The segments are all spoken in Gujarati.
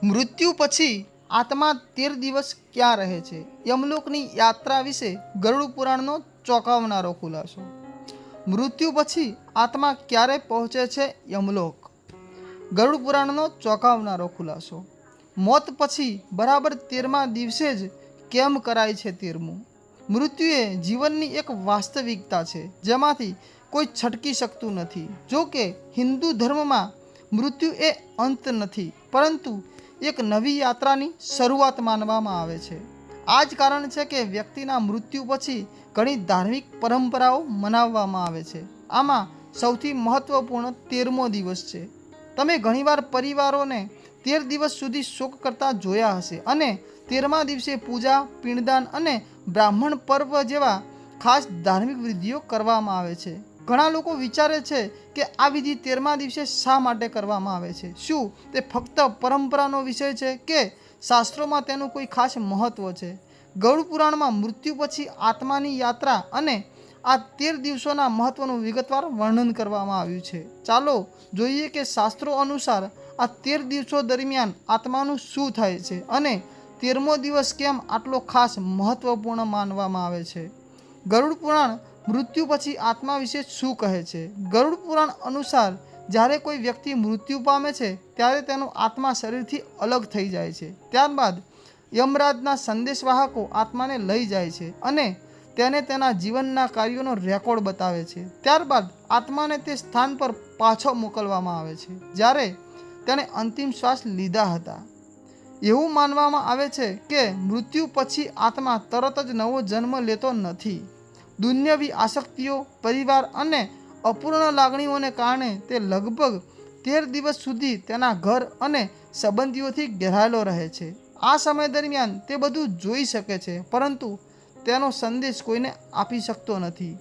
મૃત્યુ પછી આત્મા 13 દિવસ ક્યાં રહે છે? યમલોકની યાત્રા વિશે ગરુડ પુરાણનો ચોંકાવનારો ખુલાસો. મૃત્યુ પછી આત્મા ક્યારે પહોંચે છે યમલોક? ગરુડ પુરાણનો ચોંકાવનારો ખુલાસો. મોત પછી બરાબર 13મા દિવસે જ કેમ કરાય છે 13મું? મૃત્યુ એ જીવનની એક વાસ્તવિકતા છે જેમાંથી કોઈ છટકી શકતું નથી. જો કે હિન્દુ ધર્મમાં મૃત્યુ એ અંત નથી, પરંતુ એક નવી યાત્રાની શરૂઆત માનવામાં આવે છે. આ જ કારણ છે કે વ્યક્તિના મૃત્યુ પછી ઘણી ધાર્મિક પરંપરાઓ મનાવવામાં આવે છે. આમાં સૌથી મહત્વપૂર્ણ 13મો દિવસ છે. તમે ઘણીવાર પરિવારોને 13 દિવસ સુધી શોક કરતા જોયા હશે અને 13મા દિવસે પૂજા, પિંડદાન અને બ્રાહ્મણ પર્વ જેવા ખાસ ધાર્મિક વિધિઓ કરવામાં આવે છે. ઘણા લોકો વિચારે છે કે આ વિધિ 13મા દિવસે શા માટે કરવામાં આવે છે? શું તે ફક્ત પરંપરાનો વિષય છે કે શાસ્ત્રોમાં તેનું કોઈ ખાસ મહત્વ છે? ગરુડ પુરાણમાં મૃત્યુ પછી આત્માની યાત્રા અને આ 13 દિવસોના મહત્વનું વિગતવાર વર્ણન કરવામાં આવ્યું છે. ચાલો જોઈએ કે શાસ્ત્રો અનુસાર આ 13 દિવસો દરમિયાન આત્માનું શું થાય છે અને 13મો દિવસ કેમ આટલો ખાસ મહત્વપૂર્ણ માનવામાં આવે છે. ગરુડ પુરાણ મૃત્યુ પછી આત્મા વિશે શું કહે છે? ગરુડ પુરાણ અનુસાર જ્યારે કોઈ વ્યક્તિ મૃત્યુ પામે છે ત્યારે તેનો આત્મા શરીરથી અલગ થઈ જાય છે. ત્યારબાદ યમરાજના સંદેશવાહકો આત્માને લઈ જાય છે અને તેને તેના જીવનના કાર્યોનો રેકોર્ડ બતાવે છે. ત્યારબાદ આત્માને તે સ્થાન પર પાછો મોકલવામાં આવે છે જ્યારે તેણે અંતિમ શ્વાસ લીધા હતા. એવું માનવામાં આવે છે કે મૃત્યુ પછી આત્મા તરત જ નવો જન્મ લેતો નથી. દુન્યવી આસક્તિઓ, પરિવાર અને અપૂર્ણ લાગણીઓને કારણે તે લગભગ 13 દિવસ સુધી તેના ઘર અને સંબંધીઓથી ઘેરાયેલો રહે છે. આ સમય દરમિયાન તે બધું જોઈ શકે છે, પરંતુ તેનો સંદેશ કોઈને આપી શકતો નથી.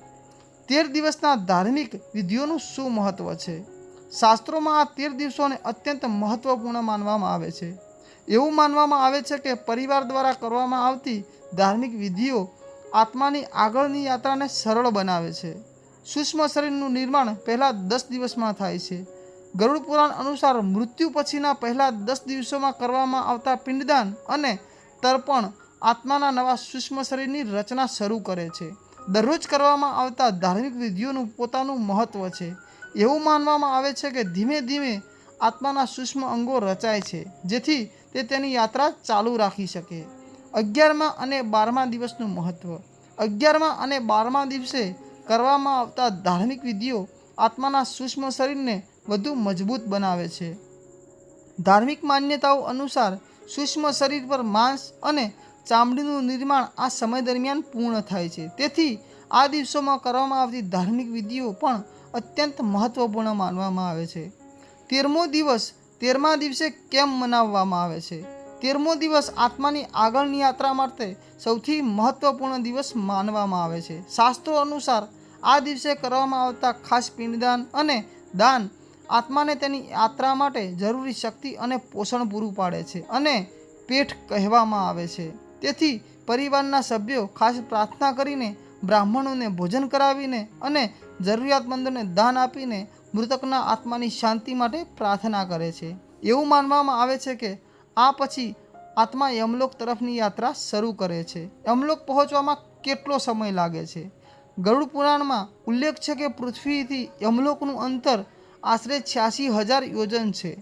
13 દિવસના ધાર્મિક વિધિઓનું શું મહત્વ છે? શાસ્ત્રોમાં આ 13 દિવસોને અત્યંત મહત્વપૂર્ણ માનવામાં આવે છે. એવું માનવામાં આવે છે કે પરિવાર દ્વારા કરવામાં આવતી ધાર્મિક વિધિઓ આત્માની આગળની યાત્રાને સરળ બનાવે છે. સૂક્ષ્મ શરીરનું નિર્માણ પહેલા 10 દિવસમાં થાય છે. ગરુડ પુરાણ અનુસાર મૃત્યુ પછીના પહેલા 10 દિવસોમાં કરવામાં આવતા પિંડદાન અને તર્પણ આત્માના નવા સૂક્ષ્મ શરીરની રચના શરૂ કરે છે. દરરોજ કરવામાં આવતા ધાર્મિક વિધિઓનું પોતાનું મહત્વ છે. એવું માનવામાં આવે છે કે ધીમે ધીમે આત્માના સૂક્ષ્મ અંગો રચાય છે, જેથી તે તેની યાત્રા ચાલુ રાખી શકે. 11મા અને 12મા દિવસનું મહત્વ. 11મા અને 12મા દિવસે કરવામાં આવતા ધાર્મિક વિધિઓ આત્માના સૂક્ષ્મ શરીરને વધુ મજબૂત બનાવે છે. ધાર્મિક માન્યતાઓ અનુસાર સૂક્ષ્મ શરીર પર માંસ અને ચામડીનું નિર્માણ આ સમય દરમિયાન પૂર્ણ થાય છે. તેથી આ દિવસોમાં કરવામાં આવતી ધાર્મિક વિધિઓ પણ અત્યંત મહત્વપૂર્ણ માનવામાં આવે છે. 13મો દિવસ 13મા દિવસે કેમ મનાવવામાં આવે છે? 13મો દિવસ આત્માની આગળની યાત્રા માટે સૌથી મહત્વપૂર્ણ દિવસ માનવામાં આવે છે. શાસ્ત્રો અનુસાર આ દિવસે કરવામાં આવતા ખાસ પિંડદાન અને દાન આત્માને તેની યાત્રા માટે જરૂરી શક્તિ અને પોષણ પૂરું પાડે છે અને પેઠ કહેવામાં આવે છે. તેથી પરિવારના સભ્યો ખાસ પ્રાર્થના કરીને, બ્રાહ્મણોને ભોજન કરાવીને અને જરૂરિયાતમંદોને દાન આપીને મૃતકના આત્માની શાંતિ માટે પ્રાર્થના કરે છે. એવું માનવામાં આવે છે કે આ પછી આત્મા યમલોક તરફની યાત્રા શરૂ કરે છે. યમલોક પહોંચવામાં કેટલો સમય લાગે છે? ગરુડ પુરાણમાં ઉલ્લેખ છે કે પૃથ્વીથી યમલોકનું અંતર આશરે 86,000 યોજન છે.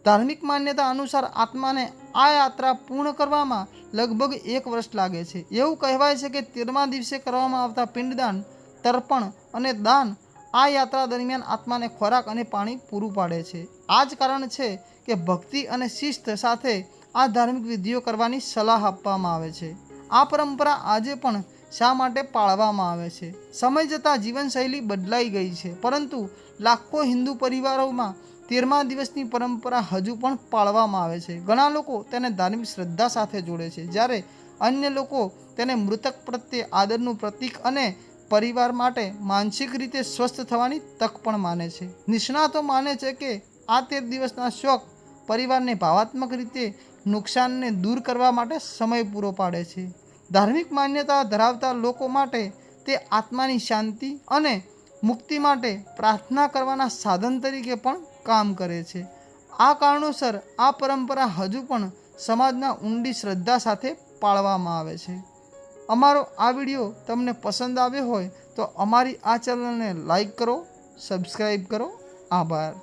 ધાર્મિક માન્યતા અનુસાર આત્માને આ યાત્રા પૂર્ણ કરવામાં લગભગ 1 વર્ષ લાગે છે. એવું કહેવાય છે કે 13મા દિવસે કરવામાં આવતા પિંડદાન, તર્પણ અને દાન આ યાત્રા દરમિયાન આત્માને ખોરાક અને પાણી પૂરું પાડે છે. આ જ કારણ છે કે ભક્તિ અને શિસ્ત સાથે આ ધાર્મિક વિધિઓ કરવાની સલાહ આપવામાં આવે છે. આ પરંપરા આજે પણ શા માટે પાળવામાં આવે છે? સમય જતાં જીવનશૈલી બદલાઈ ગઈ છે, પરંતુ લાખો હિન્દુ પરિવારોમાં 13મા દિવસની પરંપરા હજુ પણ પાળવામાં આવે છે. ઘણા લોકો તેને ધાર્મિક શ્રદ્ધા સાથે જોડે છે, જ્યારે અન્ય લોકો તેને મૃતક પ્રત્યે આદરનું પ્રતીક અને પરિવાર માટે માનસિક રીતે સ્વસ્થ થવાની તક પણ માને છે. નિષ્ણાતો માને છે કે આ 13 દિવસના શોક પરિવારને ભાવનાત્મક રીતે નુકસાનને દૂર કરવા માટે સમય પૂરો પાડે છે. ધાર્મિક માન્યતા ધરાવતા લોકો માટે તે આત્માની શાંતિ અને મુક્તિ માટે પ્રાર્થના કરવાના સાધન તરીકે પણ કામ કરે છે. આ કારણોસર આ પરંપરા હજુ પણ સમાજના ઊંડી શ્રદ્ધા સાથે પાળવામાં આવે છે. અમારો આ વિડીયો તમને પસંદ આવ્યો હોય તો અમારી આ ચેનલને લાઈક કરો, સબસ્ક્રાઈબ કરો. આભાર.